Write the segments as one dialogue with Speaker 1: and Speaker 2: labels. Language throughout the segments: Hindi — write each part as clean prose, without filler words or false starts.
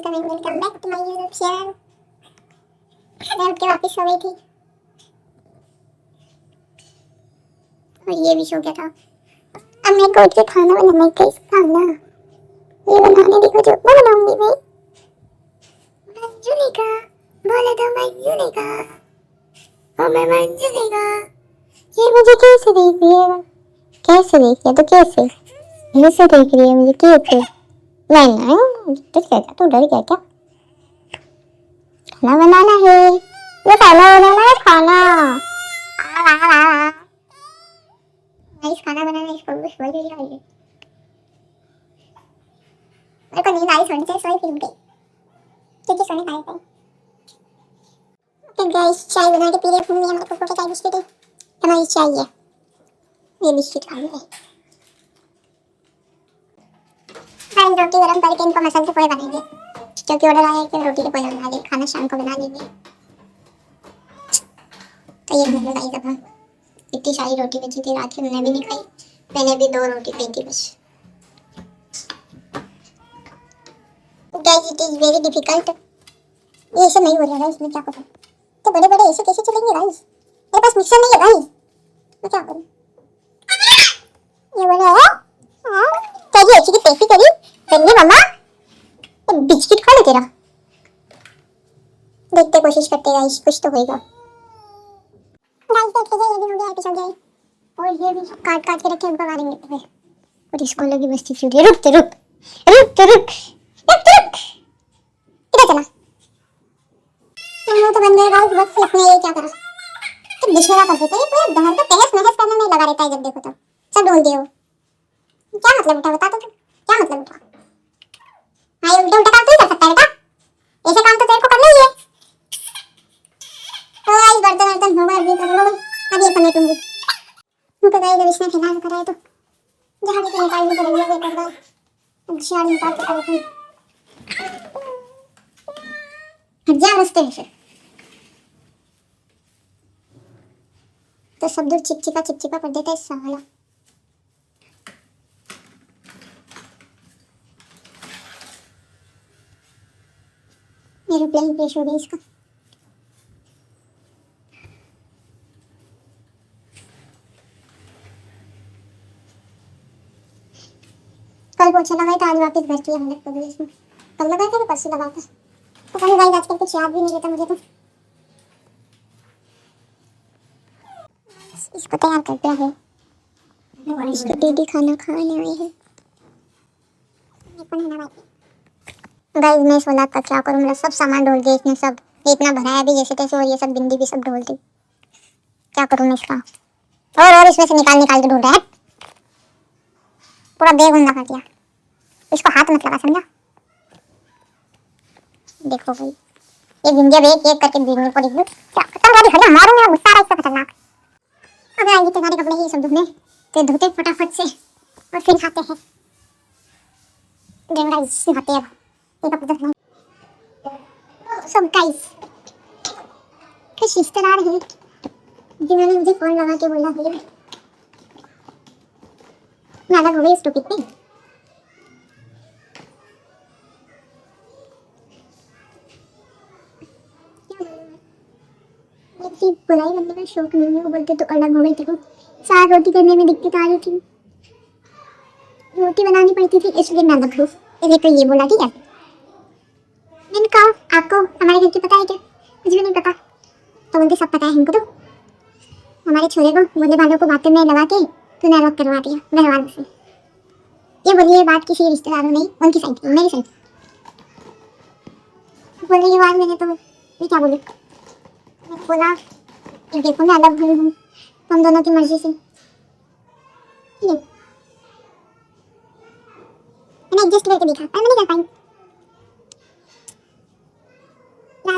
Speaker 1: Welcome back to my YouTube channel. मैं उठ के वापस सो गई थी और ये भी सो गया था। अब मेरे को उठ के खाना बनाना है। कैसे खाना ये बनाने देखो जो मैं बनाऊंगी। मैं मंजूले का बोले तो मंजूले का और मैं मंजूले का। ये मुझे कैसे देख रही है? कैसे देख रही है? तो कैसे ऐसे देख रही है मुझे? कैसे नहीं तो क्या तू डर गया क्या? खाना बनाना है। ये खाना बनाना है। खाना नाइस खाना बनाना इसको भी बोल रही है। मेरे को नींद आई सोने से सोई फिर उठ गई क्योंकि सोने का आया था। तो गाइस चाय बना के पी रहे हैं। हमारे को चाय बिस्किट है। हमारी चाय है ये बिस्किट खा रहे हैं। रोटी गरम करके इनको मसाले के पोहे बनाएंगे क्योंकि ऑर्डर आया है कि रोटी के पोहे बना लेंगे। खाना शाम को बना लेंगे। तो ये मतलब गाइस अब इतनी सारी रोटी बची थी रात की मैंने भी नहीं खाई। मैंने भी 2 रोटी खाई थी बस। Guys it is very difficult. ये ऐसे नहीं हो रहा है इसमें क्या करूं? तो बड़े बड़े ऐसे कैसे चलेंगे गाइस? मेरे पास मिक्सर नहीं है गाइस। मैं क्या करूं? ये बोला है तेरी अच्छी की टेस्टी करी बन्नी मम्मा ये बिस्किट खा ले तेरा। देखते कोशिश करते गाइस कुछ तो होएगा। गाइस देख लीजिए ये भी हो गया एपिसोड है और ये भी काट काट के रखे उनको मारेंगे हुए। और इसको लगी मस्ती शुरू है। रुक रुक रुक रुक रुक इधर चला। तो बंद गया गाइस बस इसने ये क्या करा तो बिछेरा कर देते हैं। पूरा घर पे तहस नहस करने में लगा रहता है जब देखो तो सब ढूंढते हो। क्या मतलब उठा बता तो क्या मतलब उठा? हाँ ये उल्टा उल्टा काम तो ही कर सकता है बेटा। ऐसे काम तो तेरे को करना ही है। तो गाइस बर्तन वर्तन होगा अभी कर लो। अब ये समेटूंगी उनको गाइस जब इसने फैला कर है तो जहाँ भी निकालने को लगी है कर दो। अब झाड़ निकाल के कर दूँ जा रास्ते में फिर तो सब दूर चिपचिपा कर देता है साला। एरोप्लेन क्रैश हो गया इसका। कल पोछा लगाया था आज वापस घर की हालत कर दी इसमें। कल लगाया था कि परसों लगाया था पता नहीं गाइस आजकल कुछ याद भी नहीं रहता मुझे तो। इसको तैयार कर दिया है और इसकी दीदी खाना खाने आई है। गाइस मैं सोला का क्या करूं? मतलब सब सामान ढोल दिया इसने। सब इतना भराया भी जैसे तैसे और ये सब बिंदी भी सब ढोल दी। क्या करूं मैं इसका? और इसमें से निकाल निकाल के ढूंढ रहा है। पूरा बैग गंदा कर दिया। इसको हाथ मत लगा समझा। देखो भाई ये बिंदिया बैग एक करके गिरने पड़ेगी। क्या खत्म गाड़ी खड़ा मारूंगा गुस्सा आ रहा है इसका खतरनाक। अब आएंगे तुम्हारे कपड़े ये सब धोने तो धोते फटाफट से और फिर खाते हैं। गाइस नहाते अब ये कपड़े धोना। सब गाइस कुछ रिश्तेदार हैं जिन्होंने मुझे फोन लगा के बोला है मैं अलग हो गई इस टॉपिक पे। मेरी बुराई करने का शौक नहीं है। वो बोलते तो अलग हो गई थी। 4 रोटी करने में दिक्कत आ रही थी। रोटी बनानी पड़ती थी इसलिए मैं अलग हूँ। तो ये बोला ठीक है। मैंने कहा आपको हमारे घर की पता है क्या? मुझे भी नहीं पता। तो बोलते सब पता है हमको। तो हमारे छोरे को बोले वालों को बातों में लगा के तूने अलग करवा दिया घर वालों से। ये बोलिए बात किसी रिश्तेदारों नहीं उनकी साइड मेरी साइड बोलने के बाद मैंने तो मैं क्या बोलूँ? मैंने बोला देखो मैं अलग हुई हूँ हम दोनों की मर्जी से। मैंने एडजस्ट करके देखा पर मैं नहीं कर पाई।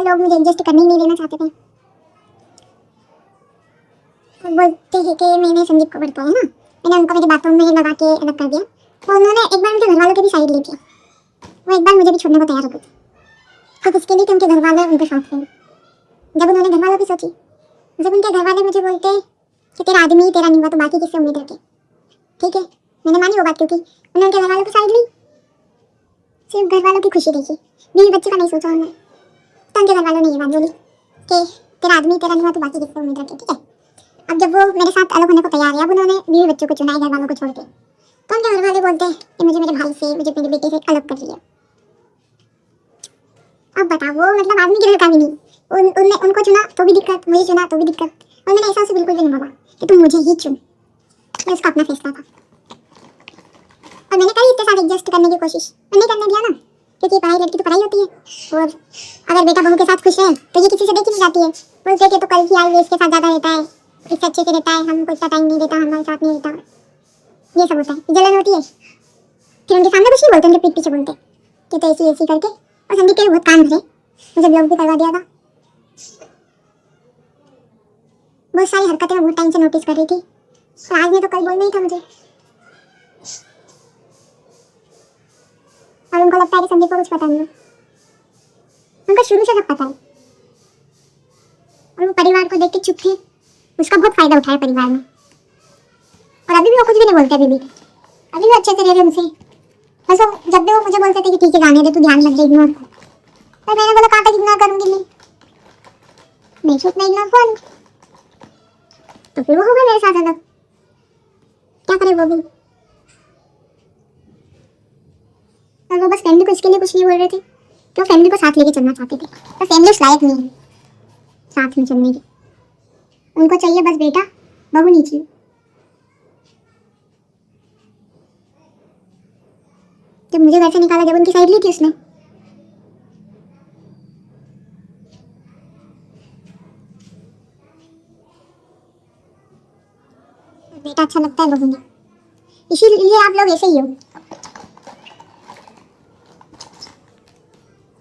Speaker 1: लोग मुझे एडजस्ट करने ही नहीं देना चाहते थे। बोलते हैं कि मैंने संदीप को बताया ना मैंने उनको मेरी बातों में लगा के अलग कर दिया। तो उन्होंने एक बार उनके घर वालों की भी साइड ली थी। वो एक बार मुझे भी छोड़ने को तैयार हो गई थी। तो इसके लिए कि उनके घर वाले उनके साथ थे। जब उन्होंने घर वालों की सोची जब उनके घर वाले मुझे बोलते कि तेरा आदमी तेरा नहीं हुआ तो बाकी किससे उम्मीद रखे। ठीक है मैंने मानी वो बात क्योंकि उन्होंने उनके घर वालों की साइड ली। सिर्फ घर वालों की खुशी देखी, बीवी बच्चे का नहीं सोचा उन्होंने। तो उनके घर वालों ने ये बात बोली कि तेरा आदमी तेरा नहीं हुआ तो बाकी किससे उम्मीद रखे, ठीक है। अब जब वो मेरे साथ अलग होने को तैयार है, अब उन्होंने बीवी बच्चों को चुना है घर वालों को छोड़ के, तो उनके घर वाले बोलते हैं कि मुझे मेरे भाई से, मुझे मेरे बेटे से अलग कर लिया। अब बताओ, वो मतलब आदमी की घर का भी नहीं, उनने उनको चुना तो भी दिक्कत, मुझे चुना तो भी दिक्कत, और मैंने ऐसा उसे बिल्कुल भी नहीं बोला कि तुम मुझे ही चुन। ये उसका अपना फैसला था और मैंने करी इतने साल एडजस्ट करने की कोशिश, मैं नहीं करने दिया ना, क्योंकि पढ़ाई लड़की तो पढ़ाई होती है। और अगर बेटा बहू के साथ खुश है तो ये किसी से देखी नहीं जाती है, बोलते कि तो कल की आई इसके साथ ज़्यादा रहता है, इससे अच्छे से रहता है, हमको इतना टाइम नहीं देता, हमारे साथ नहीं रहता, ये सब होता है, जलन होती है। फिर उनके सामने कुछ नहीं बोलते, उनके पीठ पीछे बोलते कि तो ऐसी ऐसी करके। और संदीप के बहुत कान भरे, मुझे ब्लॉग भी करवा दिया था। बहुत सारी हरकतें मैं बहुत टाइम से नोटिस कर रही थी, और आज ने तो कल बोलना ही था मुझे। और उनको लगता है कि संदीप को कुछ पता नहीं है, उनको शुरू से सब पता है। और वो परिवार को देख के चुप थे, उसका बहुत फायदा उठाया परिवार में। और अभी भी वो कुछ भी नहीं बोलते, अभी भी अच्छे से रह रहे उनसे। बस वो जब भी वो मुझे बोलते थे कि ठीक है जाने दे, तू ध्यान मत दे, इग्नोर कर। तो मैंने बोला कहाँ तक इग्नोर करूंगी मैं चुप नहीं इग्नोर फोन। तो फिर वो होगा मेरे साथ अलग, क्या करे वो भी। और वो बस फैमिली को इसके लिए कुछ नहीं बोल रहे थे कि वो फैमिली को साथ लेके चलना चाहते थे, पर फैमिली उस लायक नहीं है साथ में चलने की। उनको चाहिए बस बेटा, बहू नहीं चाहिए। जब मुझे घर से निकाला, जब उनकी साइड ली थी उसने, बेटा अच्छा लगता है बहू नहीं, इसीलिए आप लोग ऐसे ही हो।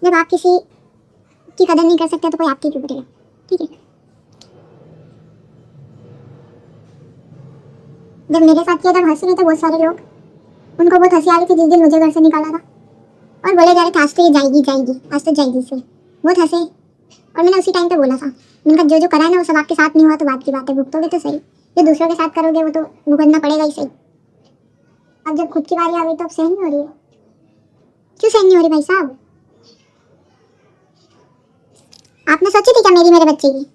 Speaker 1: जब आप किसी की कदर नहीं कर सकते तो कोई आपकी क्यों करेगा, ठीक है। जब मेरे साथ किया तब हंस रहे थे बहुत सारे लोग, उनको बहुत हंसी आ रही थी जिस दिन मुझे घर से निकाला था, और बोले जा रहे थे आज तो ये जाएगी जाएगी, आज तो जाएगी से, बहुत हंसे। और मैंने उसी टाइम पे बोला था, मैंने कहा जो जो करा है ना वो सब आपके साथ नहीं हुआ तो बात की बात है, भुगतोगे तो सही, जो दूसरों के साथ करोगे वो तो भुगतना पड़ेगा ही सही। अब जब खुद की बारी आ गई तो अब सहन नहीं हो रही है। क्यों सहन नहीं हो रही भाई साहब? आपने सोची थी क्या मेरी मेरे बच्चे की?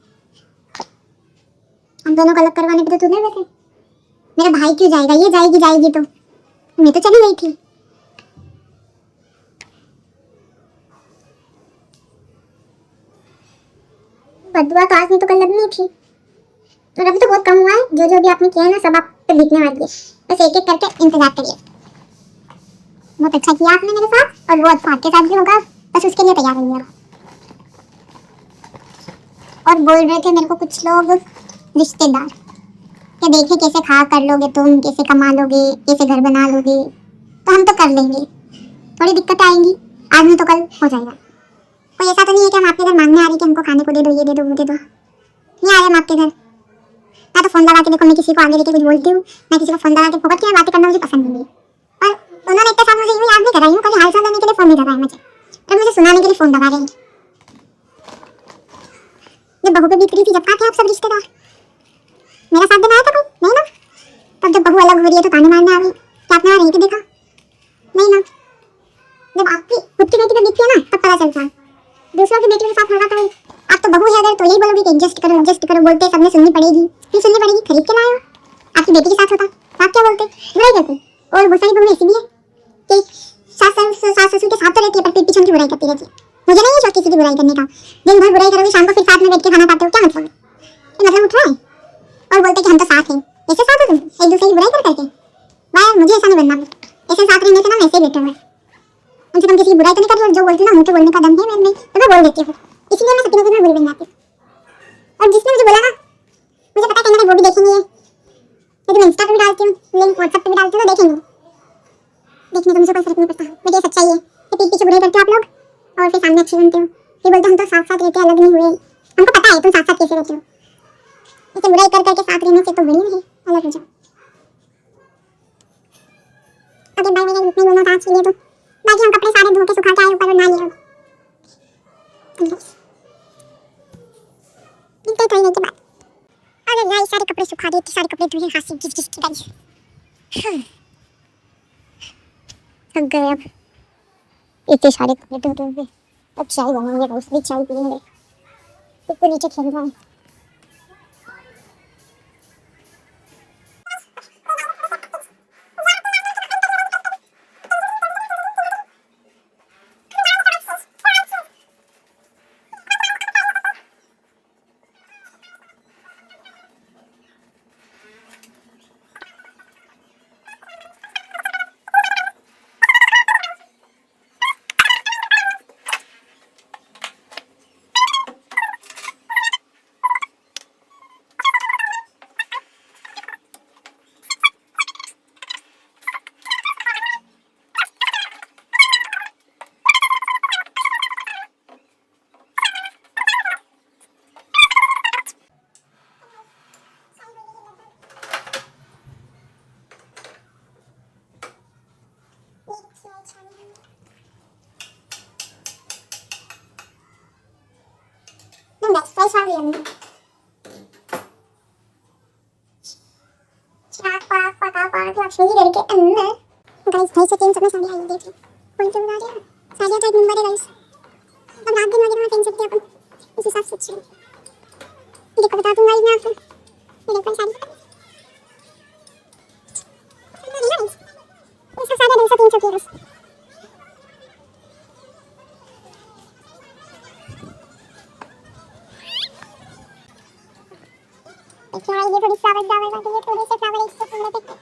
Speaker 1: हम दोनों को अलग करवाने पे तो तूने बैठे, मेरा भाई क्यों जाएगा, ये जाएगी जाएगी तो मैं तो चली गई थी। बदुआ तो आज नहीं तो कल लगनी थी, और अभी तो बहुत कम हुआ है, जो जो भी आपने किया है ना सब आप पे बीतने वाली है, बस एक एक करके इंतजार करिए। बहुत अच्छा किया आपने मेरे साथ, और वो अच्छा आपके साथ भी होगा, बस उसके लिए तैयार रहिएगा। और बोल रहे थे मेरे को कुछ लोग रिश्तेदार कि देखे कैसे खा कर लोगे तुम, कैसे कमा लोगे, कैसे घर बना लोगे, तो हम तो कर लेंगे, थोड़ी दिक्कत आएंगी, आज नहीं तो कल हो जाएगा। कोई ऐसा तो नहीं है कि हम आपके घर मांगने आ रही कि हमको खाने को दे दो, ये दे दो, वो दे दो, नहीं आ रहे हम आपके घर। ना तो फोन लगा के देखो मैं किसी को आगे लेके कुछ बोलती हूँ, ना किसी को फोन लगा के फोकट की बातें करना मुझे पसंद नहीं है। और उन्होंने इतने साल मुझे यूँ याद नहीं करा, यूँ कभी हाल चाल लेने के लिए फोन नहीं लगा है मुझे, और मुझे सुनाने के लिए फोन लगा रहे हैं। जब बहू पे बीत रही थी जब कहाँ थे आप सब रिश्तेदार, मेरा साथ देना आया था कोई नहीं ना। तब जब बहू अलग हो रही है तो ताने मारने आ गई, क्या आपने वहाँ रही के देखा नहीं ना। जब आपकी खुद की बेटी पे बीतती है ना तब पता चलता है, दूसरों की बेटी के साथ होगा तो आप तो बहू है अगर तो यही बोलोगे कि एडजस्ट करो बोलते सबने सुननी पड़ेगी, फिर सुननी पड़ेगी, खरीद के लाए हो। आपकी बेटी के साथ होता तो आप क्या बोलते, बुराई करते। और बहुत सारी बहू ऐसी भी है कि सास ससुर के साथ तो रहती है पर पीठ पीछे उनकी बुराई करती रहती है। मुझे नहीं है शौक किसी की बुराई करने का, दिन भर बुराई करोगे शाम को फिर साथ में बैठ के खाना खाते हो, क्या मतलब है? ये मतलब उठ रहा है और बोलते कि हम तो साथ हैं, ऐसे साथ हो तुम एक दूसरे की बुराई कर करके? भाई मुझे ऐसा नहीं बनना, ऐसे साथ रहने से ना वैसे ही बेटर है। उनसे तुम किसी की बुराई तो नहीं करती, और जो बोलती ना मुझे बोलने का दम है मैं नहीं तो मैं बोल देती हूँ, इसलिए मैं सपनों में बुरी बन जाती हूँ। और जिसने मुझे बोला ना, मुझे पता है कहीं ना कहीं वो भी देखेंगे, लेकिन मैं इंस्टा पे भी डालती हूँ, लिंक व्हाट्सएप पे भी डालती हूँ, तो देखेंगे, देखने तो मुझे कोई फर्क नहीं पड़ता। मेरी सच्चाई है कि पीठ पीछे बुराई करते हो आप लोग और फिर सामने अच्छी बनते हो, फिर बोलते हम तो साथ साथ रहते अलग नहीं हुए। हमको पता है तुम साथ साथ कैसे रहते हो, इसे बुराई कर करके साथ रहने से तो बुरी नहीं अलग हो जाओ। अगर भाई मेरे ग्रुप में बोलना था आज के लिए तो बाकी हम कपड़े सारे धो के सुखा के आए ऊपर और ना लिए इतने थोड़ी देर के बाद। अरे भाई सारे कपड़े सुखा दिए, सारे कपड़े धुए, हाथ से घिस घिस के गाइस, थक गए अब। इतने सारे कपड़े टूटे हुए। अब चाय बनाएंगे, रोज भी चाय पियेंगे। ऊपर नीचे खेल रहा है। That's Australian. लक्ष्मी घर के अंदर गाइस भाई से 300 में साड़ी आई देखिए। कौन सी बना रही है साड़ियां तो एक नंबर है गाइस। अब रात दिन वगैरह में पहन सकते हैं अपन इस हिसाब से। अच्छी देखो बता दूंगा मैं आपको। ये देखो साड़ी इसका साढ़े 250-300 की बस। देखिए ये थोड़ी फ्लावर वाली है, थोड़े से फ्लावर इससे फूल थे।